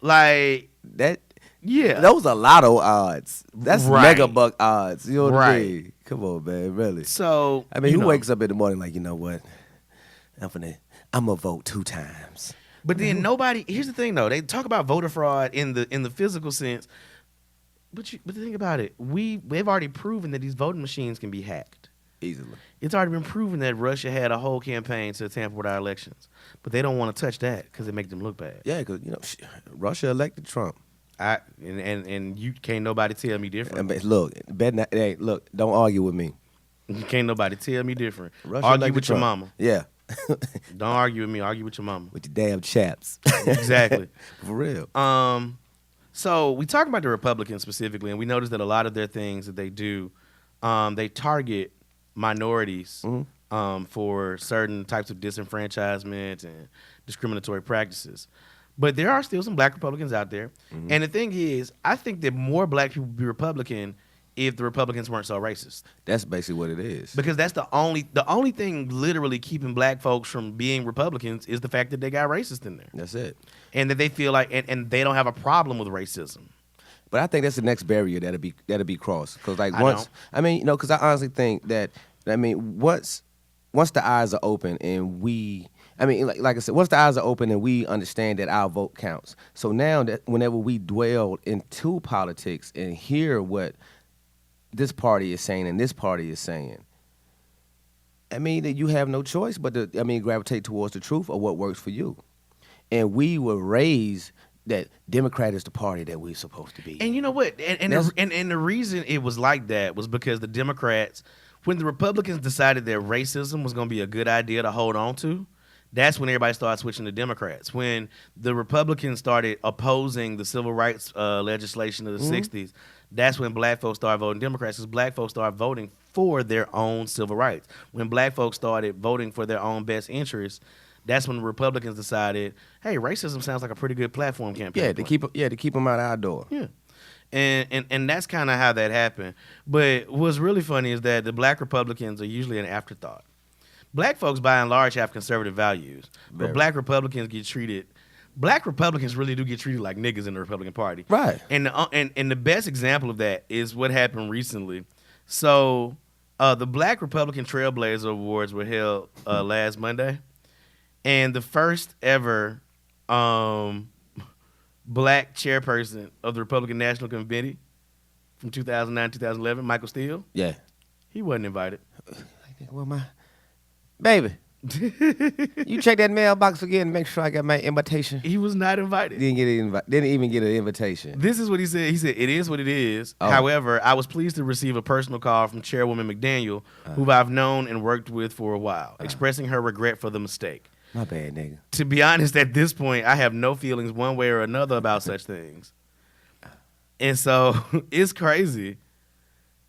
Like that. Yeah. Those are lotto odds. That's Right. mega buck odds. You know what I Right. mean? Come on, man. Really. So I mean, you who know. wakes up in the morning like, you know what? I'm gonna vote 2 times. But then nobody. Here's the thing, though. They talk about voter fraud in the physical sense, but think about it. They've already proven that these voting machines can be hacked. Easily. It's already been proven that Russia had a whole campaign to tamper with our elections, but they don't want to touch that because it makes them look bad. Yeah, because Russia elected Trump. And you can't nobody tell me different. Look, don't argue with me. Can't nobody tell me different. Russia Argue elected with your Trump. mama. Yeah. Don't argue with me. Argue with your mama. With your damn chaps. Exactly. For real. So we talk about the Republicans specifically, and we notice that a lot of their things that they do, they target minorities for certain types of disenfranchisement and discriminatory practices. But there are still some black Republicans out there. And the thing is, I think that more black people would be Republican if the Republicans weren't so racist. That's basically what it is. Because that's the only thing literally keeping black folks from being Republicans is the fact that they got racist in there. That's it. And that they feel like, and they don't have a problem with racism. But I think that's the next barrier that'll be crossed. Because because I honestly think that, once the eyes are open and like I said, once the eyes are open and we understand that our vote counts. So now that whenever we dwell into politics and hear what this party is saying and this party is saying, that you have no choice but to, gravitate towards the truth of what works for you. And we were raised that Democrat is the party that we're supposed to be. And you know what? And the reason it was like that was because the Democrats, when the Republicans decided that racism was going to be a good idea to hold on to, that's when everybody started switching to Democrats. When the Republicans started opposing the civil rights legislation of the 60s, that's when black folks started voting Democrats, because black folks started voting for their own civil rights. When black folks started voting for their own best interests, that's when the Republicans decided, hey, racism sounds like a pretty good platform campaign. Yeah, to keep them out our door. Yeah. And that's kind of how that happened. But what's really funny is that the black Republicans are usually an afterthought. Black folks, by and large, have conservative values, but black Republicans Black Republicans really do get treated like niggas in the Republican Party. Right. And the best example of that is what happened recently. So the Black Republican Trailblazer Awards were held last Monday, and the first ever black chairperson of the Republican National Committee from 2009 2011, Michael Steele. Yeah. He wasn't invited. Well, baby, you check that mailbox again and make sure I got my invitation. He was not invited. Didn't even get an invitation. This is what he said. He said, it is what it is. Oh. However, I was pleased to receive a personal call from Chairwoman McDaniel, who I've known and worked with for a while, expressing her regret for the mistake. My bad, nigga. To be honest, at this point, I have no feelings one way or another about such things. And so it's crazy.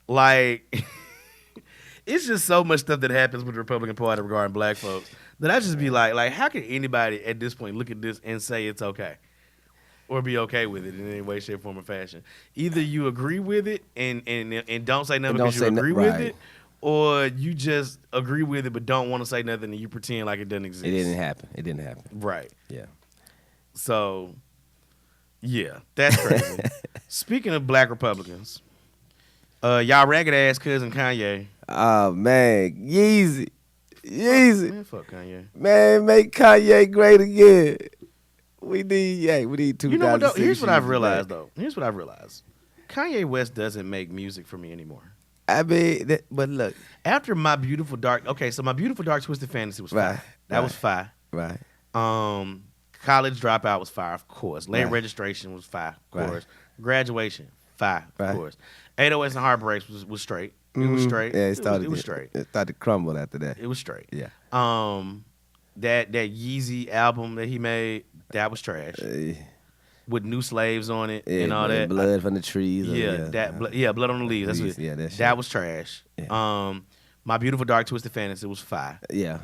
Like, it's just so much stuff that happens with the Republican Party regarding black folks that I just be like, how can anybody at this point look at this and say it's okay or be okay with it in any way, shape, form, or fashion? Either you agree with it and don't say nothing because you agree with it, or you just agree with it but don't want to say nothing and you pretend like it doesn't exist. It didn't happen. Right. Yeah. So, yeah, that's crazy. Speaking of black Republicans, Y'all ragged ass cousin Kanye. Oh man, Yeezy. Man, fuck Kanye. Man, make Kanye great again. We need 2006. You know what though? Here's what I've Yeezy realized back. though. Here's what I've realized. Kanye West doesn't make music for me anymore. I mean, but look. After My Beautiful Dark, so My Beautiful Dark Twisted Fantasy was Right, fire. That was fire. Right. College Dropout was fire, of course. Late Right. Registration was fire, of Right. course. Graduation, fire, of Right. course. 808s and Heartbreaks was straight. It was straight. Yeah, it was straight. It started to crumble after that. It was straight. Yeah. That Yeezy album that he made, that was trash. With New Slaves on it and all that. Blood from the trees. Blood on the Leaves. That's what. Yeah, that was trash. Yeah. My Beautiful Dark Twisted Fantasy was fire. Yeah.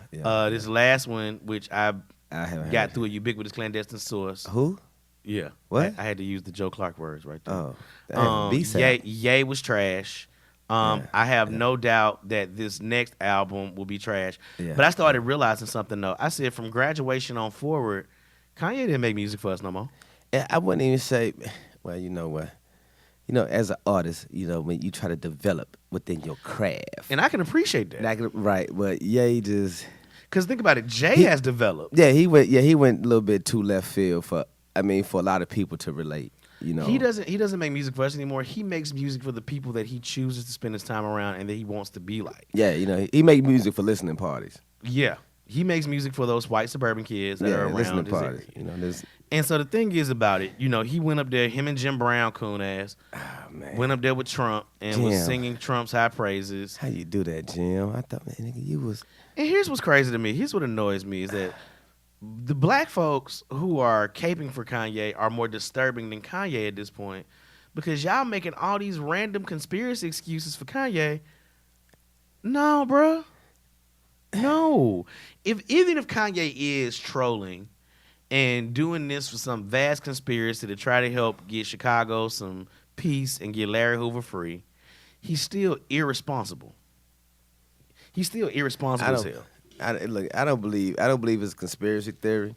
This last one, which I haven't got heard. through a ubiquitous clandestine source. Who? Yeah. What? I had to use the Joe Clark words right there. Oh, damn, B-side. Ye was trash. I have no doubt that this next album will be trash. Yeah. But I started realizing something though. I said from graduation on forward, Kanye didn't make music for us no more. I wouldn't even say. Well, you know what? You know, as an artist, you know, when you try to develop within your craft, And I can appreciate that. right? But he just. Because think about it, Jay has developed. Yeah, he went a little bit too left field for a lot of people to relate. You know, He doesn't make music for us anymore. He makes music for the people that he chooses to spend his time around and that he wants to be like. Yeah, you know, he make music for listening parties. Yeah. He makes music for those white suburban kids that are around listening his parties. area. You know, there's And so the thing is about it, you know, he went up there, him and Jim Brown, coon ass, went up there with Trump and was Jim. singing Trump's high praises. how you do that, Jim? I thought, man, nigga, you was. And here's what's crazy to me. Here's what annoys me is that the black folks who are caping for Kanye are more disturbing than Kanye at this point because y'all making all these random conspiracy excuses for Kanye. No, bruh. No. Even if Kanye is trolling and doing this for some vast conspiracy to try to help get Chicago some peace and get Larry Hoover free, he's still irresponsible. He's still irresponsible as hell. I don't believe it's conspiracy theory.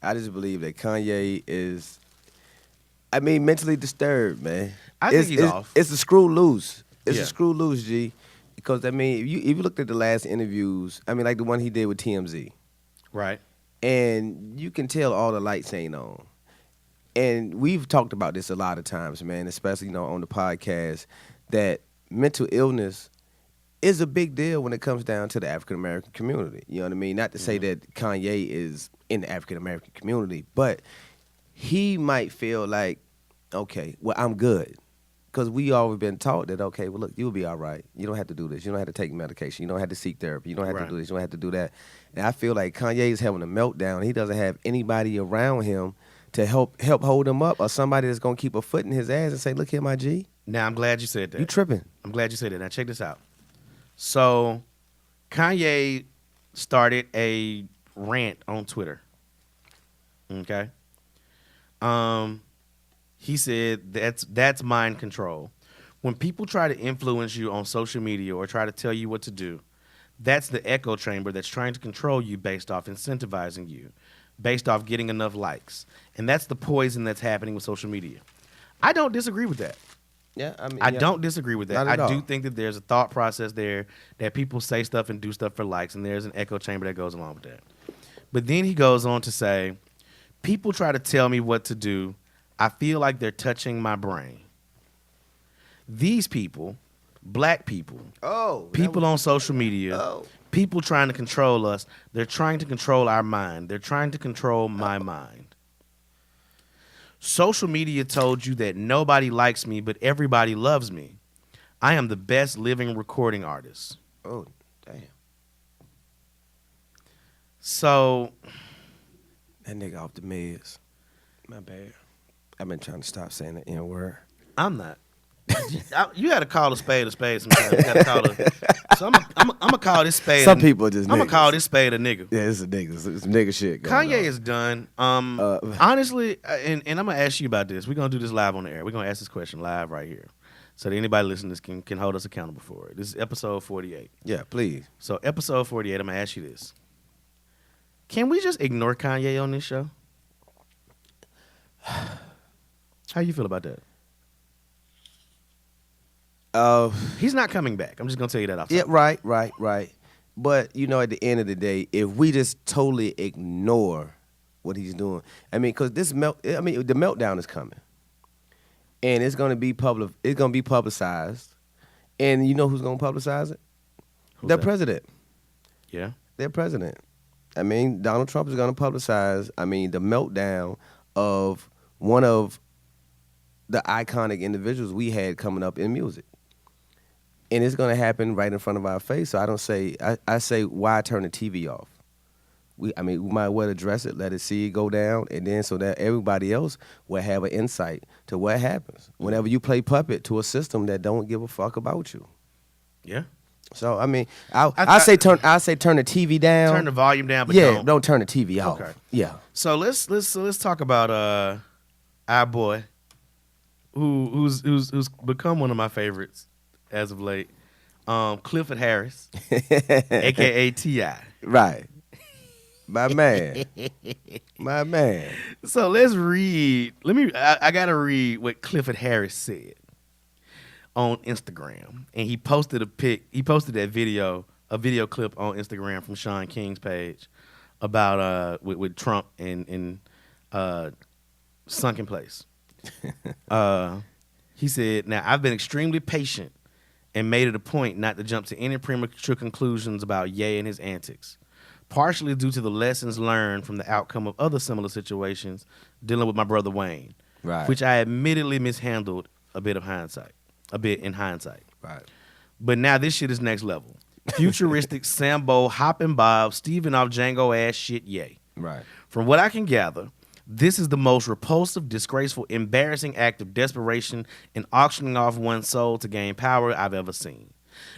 I just believe that Kanye is, mentally disturbed, man. I think he's off. It's a screw loose. It's Yeah. a screw loose, G. Because if you looked at the last interviews, like the one he did with TMZ, Right. and you can tell all the lights ain't on. And we've talked about this a lot of times, man, especially on the podcast, that mental illness is a big deal when it comes down to the African American community. You know what I mean? Not to say that Kanye is in the African American community, but he might feel like, okay, well, I'm good. Because we always been taught that, okay, well, look, you'll be all right. You don't have to do this. You don't have to take medication. You don't have to seek therapy. You don't have to do this. You don't have to do that. And I feel like Kanye is having a meltdown. He doesn't have anybody around him to help hold him up, or somebody that's going to keep a foot in his ass and say, look here, my G. Now, I'm glad you said that. You tripping. I'm glad you said that. Now, check this out. So, Kanye started a rant on Twitter. Okay? He said that's mind control. When people try to influence you on social media or try to tell you what to do, that's the echo chamber that's trying to control you based off incentivizing you, based off getting enough likes. And that's the poison that's happening with social media. I don't disagree with that. Yeah, I don't disagree with that. Not at I do all. think that there's a thought process there that people say stuff and do stuff for likes, and there's an echo chamber that goes along with that. But then he goes on to say, people try to tell me what to do. I feel like they're touching my brain. These people, black people, people on social media, people trying to control us, they're trying to control our mind. They're trying to control my mind. Social media told you that nobody likes me, but everybody loves me. I am the best living recording artist. Oh, damn. So, That nigga off the meds. My bad. I've been trying to stop saying the N-word. I'm not. You got to call a spade sometimes. You gotta call so I'm gonna call this spade. Some people are just I'm gonna niggas. call this spade a nigga. Yeah, it's a nigga. It's some nigga shit going Kanye on. is done. Honestly, and I'm gonna ask you about this. We're gonna do this live on the air. We're gonna ask this question live right here, so that anybody listening to this can hold us accountable for it. This is episode 48. Yeah, please. So episode 48, I'm gonna ask you this: can we just ignore Kanye on this show? How you feel about that? He's not coming back. I'm just gonna tell you that off. Yeah, right. But at the end of the day, if we just totally ignore what he's doing, because the meltdown is coming, and it's gonna be public. It's gonna be publicized, and you know who's gonna publicize it? Their president. Yeah, their president. Donald Trump is gonna publicize. The meltdown of one of the iconic individuals we had coming up in music. And it's going to happen right in front of our face. So I say, why turn the TV off? We might well address it, let it see it go down, and then so that everybody else will have an insight to what happens whenever you play puppet to a system that don't give a fuck about you. Yeah. So I say turn the TV down, turn the volume down, but don't turn the TV off. Okay. Yeah. So let's talk about our boy, who's become one of my favorites as of late, Clifford Harris, aka T.I. Right. My man. So let's read. I gotta read what Clifford Harris said on Instagram, and he posted a video clip on Instagram from Sean King's page about with Trump and Sunken Place. He said, "Now I've been extremely patient and made it a point not to jump to any premature conclusions about Ye and his antics, partially due to the lessons learned from the outcome of other similar situations dealing with my brother Wayne, right, which I admittedly mishandled a bit in hindsight. Right. But now this shit is next level. Futuristic, Sambo, hopping Bob, Steven off Django ass shit, Ye. Right. From what I can gather, this is the most repulsive, disgraceful, embarrassing act of desperation and auctioning off one's soul to gain power I've ever seen.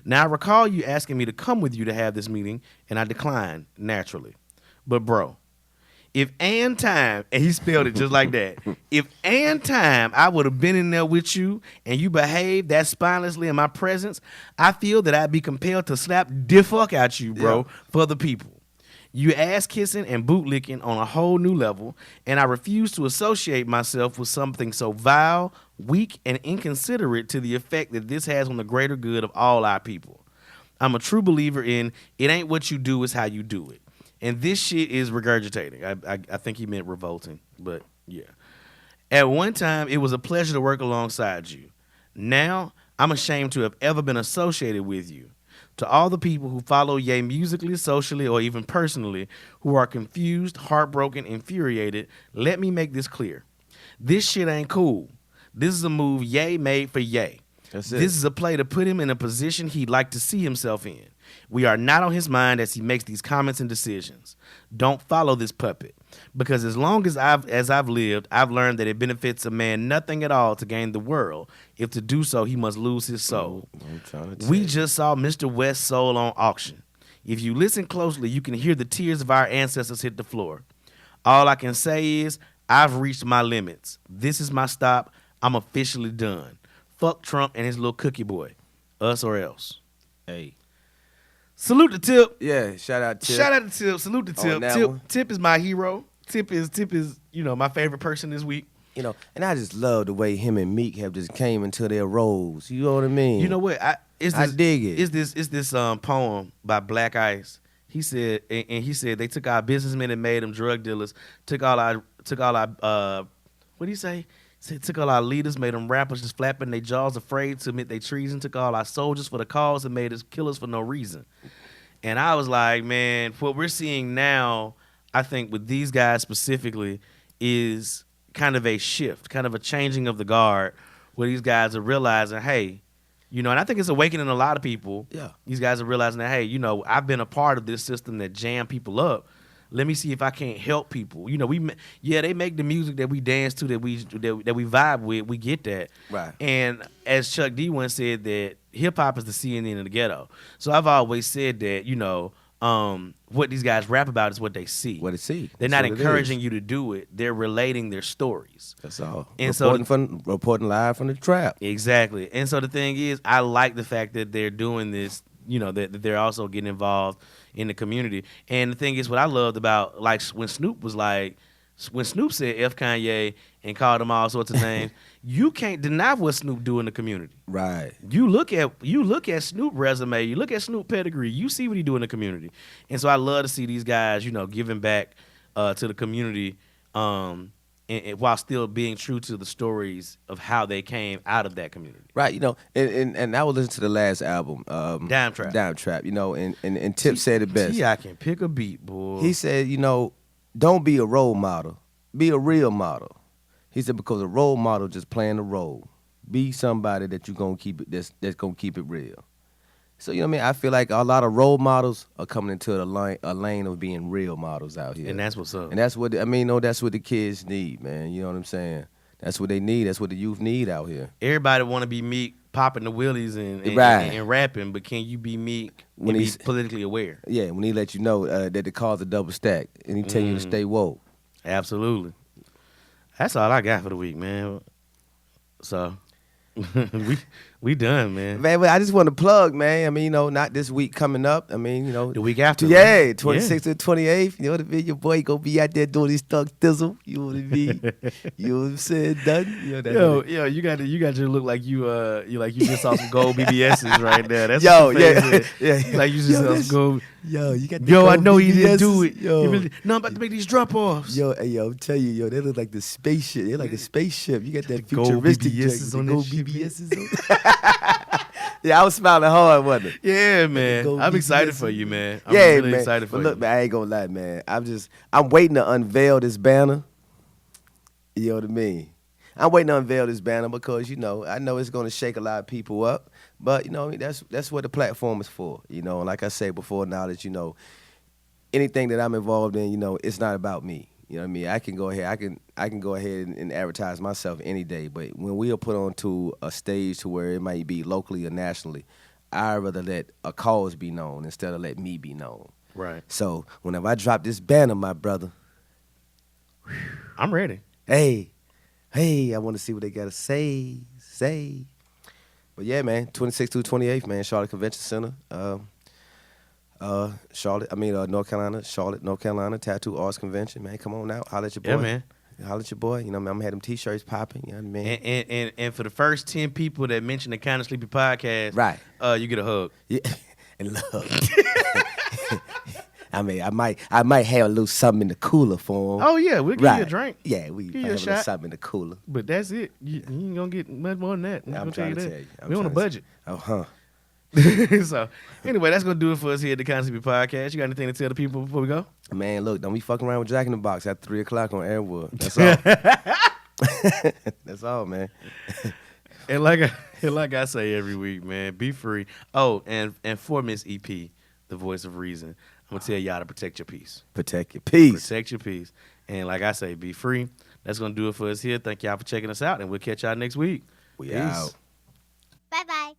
Now, I recall you asking me to come with you to have this meeting, and I declined, naturally. But, bro, if and time, and he spelled it just like that, if and time I would have been in there with you and you behaved that spinelessly in my presence, I feel that I'd be compelled to slap the fuck out you, bro, for the people. You ass kissing and bootlicking on a whole new level, and I refuse to associate myself with something so vile, weak, and inconsiderate to the effect that this has on the greater good of all our people. I'm a true believer in it ain't what you do, it's how you do it. And this shit is regurgitating. I think he meant revolting, but yeah. At one time, it was a pleasure to work alongside you. Now, I'm ashamed to have ever been associated with you. To all the people who follow Ye musically, socially, or even personally, who are confused, heartbroken, infuriated, let me make this clear. This shit ain't cool. This is a move Ye made for Ye. That's it. This is a play to put him in a position he'd like to see himself in. We are not on his mind as he makes these comments and decisions. Don't follow this puppet. Because as long as I've lived, I've learned that it benefits a man nothing at all to gain the world. If to do so, he must lose his soul. We just saw Mr. West's soul on auction. If you listen closely, you can hear the tears of our ancestors hit the floor. All I can say is, I've reached my limits. This is my stop. I'm officially done. Fuck Trump and his little cookie boy. Us or else. Hey. Salute to Tip. Yeah, shout out Tip. Shout out to Tip. Salute to Tip. One. Tip is my hero. Tip is my favorite person this week. And I just love the way him and Meek have just came into their roles. You know what I mean? You know what? I dig it. It's this poem by Black Ice. He said, and he said they took our businessmen and made them drug dealers. Took all our what do you say? Said, took all our leaders, made them rappers just flapping their jaws, afraid to admit their treason. Took all our soldiers for the cause and made us killers for no reason. And I was like, man, what we're seeing now, I think with these guys specifically, is kind of a shift, kind of a changing of the guard, where these guys are realizing, hey, and I think it's awakening a lot of people. Yeah. These guys are realizing that, hey, I've been a part of this system that jammed people up. Let me see if I can't help people. They make the music that we dance to, that we vibe with. We get that. Right. And as Chuck D once said, that hip hop is the CNN of the ghetto. So I've always said that, what these guys rap about is what they see. What they see. They're not encouraging you to do it. They're relating their stories. That's all. And reporting live from the trap. Exactly. And so the thing is, I like the fact that they're doing this. That they're also getting involved in the community. And the thing is, what I loved about, like, when Snoop said F Kanye, and called him all sorts of names. You can't deny what Snoop do in the community. Right. You look at Snoop resume, you look at Snoop pedigree, you see what he do in the community. And so I love to see these guys, giving back to the community, and while still being true to the stories of how they came out of that community. Right, and I was listening to the last album, Dime Trap, and Tip said it best. I can pick a beat, boy. He said, don't be a role model, be a real model. He said, because a role model just playing a role. Be somebody that you gonna keep it that's gonna keep it real. So I feel like a lot of role models are coming into a lane of being real models out here. And that's what's up. And that's what that's what the kids need, man. You know what I'm saying? That's what they need. That's what the youth need out here. Everybody want to be Meek, popping the willies and rapping, but can you be Meek when he's politically aware? Yeah, when he let you know that the car's a double stack, and he tell you to stay woke. Absolutely. That's all I got for the week, man. So we done, man. Man, but I just want to plug, man. I mean, not this week coming up. I mean, the week after. Yeah, 26th and 28th. You know what I mean? Your boy gonna be out there doing his thug thizzle. You know what I mean? You know what I'm saying? Done. Yo, you got to look like you just saw some gold BBSs right there. That's yeah. Like you just saw some gold. Yo, you got. I know he didn't do it. Yo, I'm about to make these drop offs. Yo, I'm telling you, they look like the spaceship. They're like a spaceship. You got that gold futuristic BBSs on gold that BBSs on. Yeah, I was smiling hard, wasn't it? Yeah, man. I'm excited for you, man. I'm really excited for you. Look, man, I ain't gonna lie, man. I'm waiting to unveil this banner. You know what I mean? I'm waiting to unveil this banner because, I know it's gonna shake a lot of people up. But, that's what the platform is for. And like I said before, knowledge, anything that I'm involved in, it's not about me. You know what I mean? I can go ahead. I can go ahead and advertise myself any day. But when we are put onto a stage to where it might be locally or nationally, I'd rather let a cause be known instead of let me be known. Right. So whenever I drop this banner, my brother, I'm ready. Hey, I want to see what they gotta say. But yeah, man, 26th through 28th, man, Charlotte Convention Center. North Carolina Tattoo Arts Convention, man. Come on out, holler at your boy. Yeah, man. Holler at your boy. I'm gonna have them t-shirts popping. You know what I mean? And for the first 10 people that mention the Kind of Sleepy podcast, right? You get a hug. Yeah, and love. I mean, I might have a little something in the cooler for them. Oh yeah, we'll give you a drink. Yeah, we give have you a little something in the cooler. But that's it. You ain't gonna get much more than that. I'm trying to tell you. We on a budget. Oh, So anyway, that's gonna do it for us here at the Kind of Sleepy podcast. You got anything to tell the people before we go? Man, look, don't be fucking around with Jack in the Box at 3:00 on Airwood. That's all. That's all, man. And like I say every week, man, be free. Oh, and for Miss EP, the voice of reason, I'm gonna tell y'all to protect your peace. Protect your peace. Protect your peace. And like I say, be free. That's gonna do it for us here. Thank y'all for checking us out, and we'll catch y'all next week. We out. Bye-bye.